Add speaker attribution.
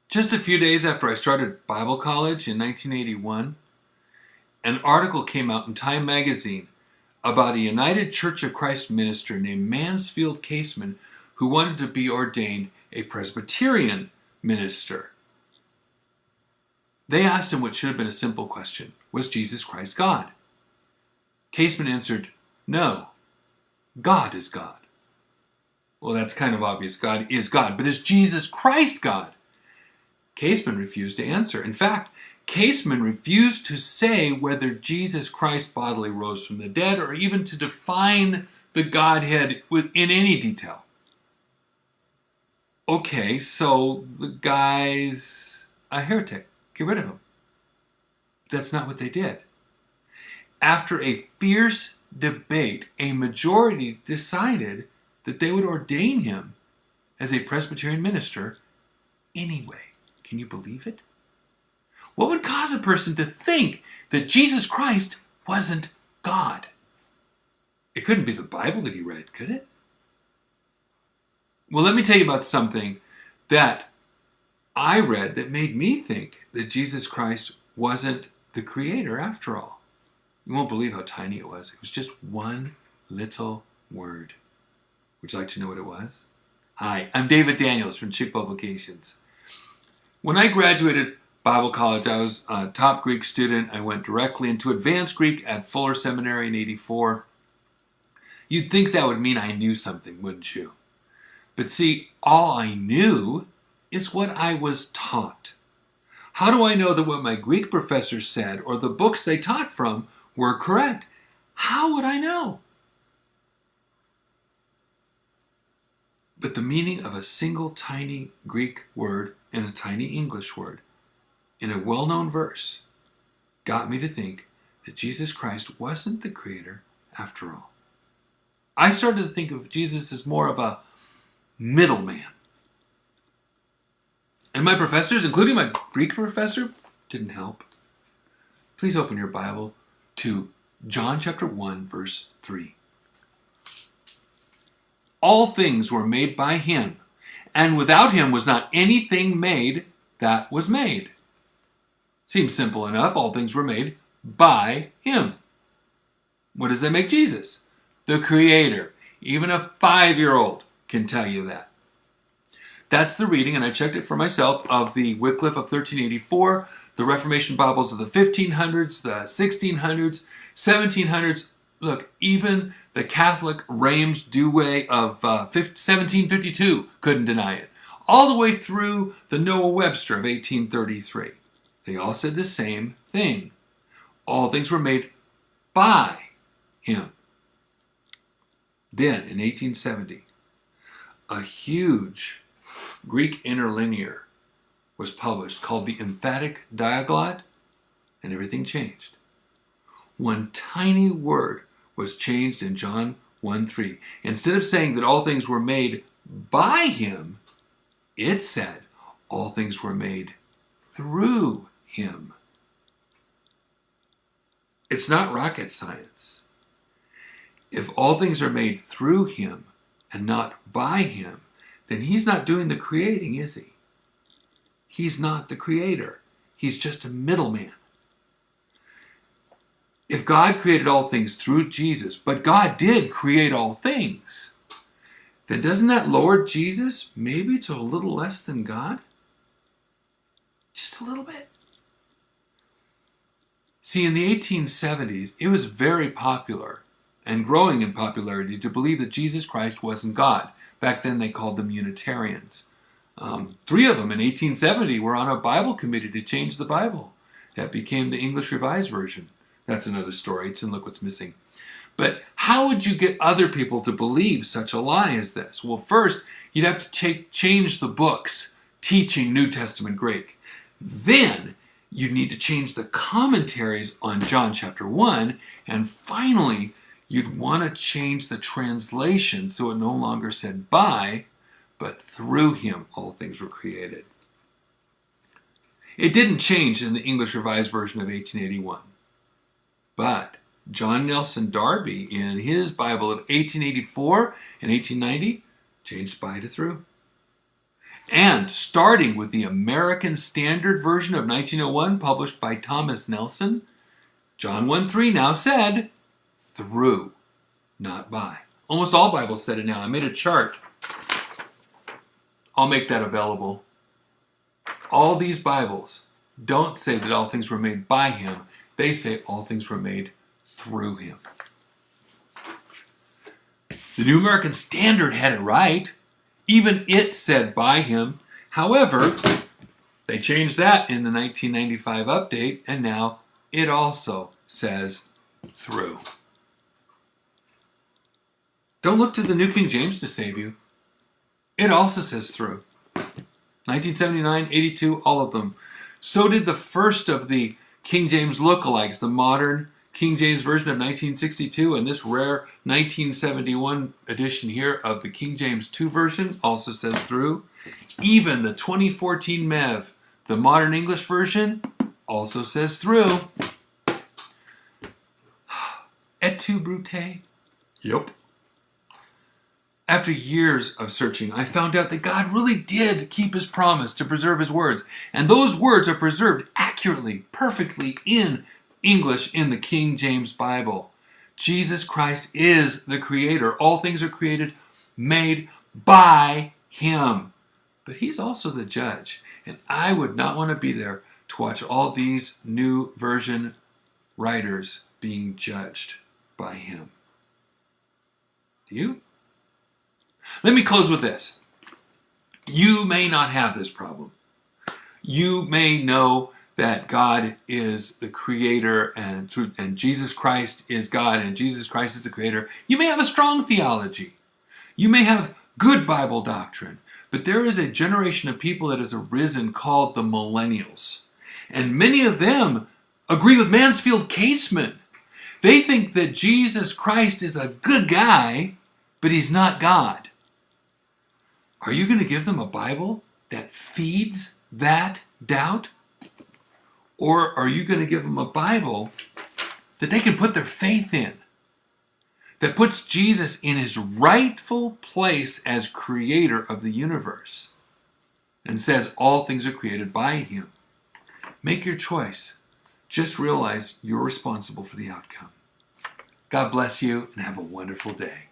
Speaker 1: Just a few days after I started Bible college in 1981, an article came out in Time magazine about a United Church of Christ minister named Mansfield Caseman who wanted to be ordained a Presbyterian minister. They asked him what should have been a simple question: was Jesus Christ God? Caseman answered, no, God is God. Well, that's kind of obvious. God is God, but is Jesus Christ God? Caseman refused to answer. In fact, Caseman refused to say whether Jesus Christ bodily rose from the dead or even to define the Godhead in any detail. Okay, so the guy's a heretic. Get rid of him. That's not what they did. After a fierce debate, a majority decided that they would ordain him as a Presbyterian minister anyway. Can you believe it? What would cause a person to think that Jesus Christ wasn't God? It couldn't be the Bible that he read, could it? Well, let me tell you about something that I read that made me think that Jesus Christ wasn't the creator after all. You won't believe how tiny it was. It was just one little word. Would you like to know what it was? Hi, I'm David Daniels from Chick Publications. When I graduated Bible college, I was a top Greek student. I went directly into advanced Greek at Fuller Seminary in '84. You'd think that would mean I knew something, wouldn't you? But see, all I knew is what I was taught. How do I know that what my Greek professors said or the books they taught from were correct? How would I know? But the meaning of a single tiny Greek word and a tiny English word in a well-known verse got me to think that Jesus Christ wasn't the creator after all. I started to think of Jesus as more of a middleman. And my professors, including my Greek professor, didn't help. Please open your Bible to John chapter 1, verse 3. All things were made by him, and without him was not anything made that was made. Seems simple enough. All things were made by him. What does that make Jesus? The creator. Even a 5-year-old can tell you that. That's the reading, and I checked it for myself, of the Wycliffe of 1384, the Reformation Bibles of the 1500s, the 1600s, 1700s. Look, even the Catholic Reims Douay of 1752 couldn't deny it. All the way through the Noah Webster of 1833. They all said the same thing. All things were made by him. Then, in 1870, a huge Greek interlinear was published called the Emphatic Diaglott, and everything changed. One tiny word was changed in John 1:3. Instead of saying that all things were made by him, it said all things were made through him. It's not rocket science. If all things are made through him and not by him, then he's not doing the creating, is he? He's not the creator. He's just a middleman. If God created all things through Jesus, but God did create all things, then doesn't that lower Jesus maybe to a little less than God? Just a little bit. See, in the 1870s, it was very popular and growing in popularity to believe that Jesus Christ wasn't God. Back then they called them Unitarians. 3 of them in 1870 were on a Bible committee to change the Bible. That became the English Revised Version. That's another story. It's in Look What's Missing. But how would you get other people to believe such a lie as this? Well, first, you'd have to change the books teaching New Testament Greek. Then, you'd need to change the commentaries on John chapter 1. And finally, you'd want to change the translation so it no longer said by, but through him all things were created. It didn't change in the English Revised Version of 1881. But John Nelson Darby, in his Bible of 1884 and 1890, changed by to through. And starting with the American Standard Version of 1901, published by Thomas Nelson, John 1:3 now said, through, not by. Almost all Bibles said it now. I made a chart. I'll make that available. All these Bibles don't say that all things were made by him. They say all things were made through him. The New American Standard had it right. Even it said by him. However, they changed that in the 1995 update, and now it also says through. Don't look to the New King James to save you. It also says through. 1979, 82, all of them. So did the first of the King James lookalikes, the modern King James Version of 1962, and this rare 1971 edition here of the King James 2 version also says through. Even the 2014 MEV, the Modern English Version, also says through. Et tu, Brute? Yep. After years of searching, I found out that God really did keep his promise to preserve his words. And those words are preserved accurately, perfectly in English in the King James Bible. Jesus Christ is the creator. All things are created, made by him. But he's also the judge. And I would not want to be there to watch all these new version writers being judged by him. Do you? Let me close with this. You may not have this problem. You may know that God is the creator and Jesus Christ is God and Jesus Christ is the creator. You may have a strong theology. You may have good Bible doctrine. But there is a generation of people that has arisen called the millennials. And many of them agree with Mansfield Caseman. They think that Jesus Christ is a good guy, but he's not God. Are you going to give them a Bible that feeds that doubt? Or are you going to give them a Bible that they can put their faith in? That puts Jesus in his rightful place as creator of the universe and says all things are created by him. Make your choice. Just realize you're responsible for the outcome. God bless you and have a wonderful day.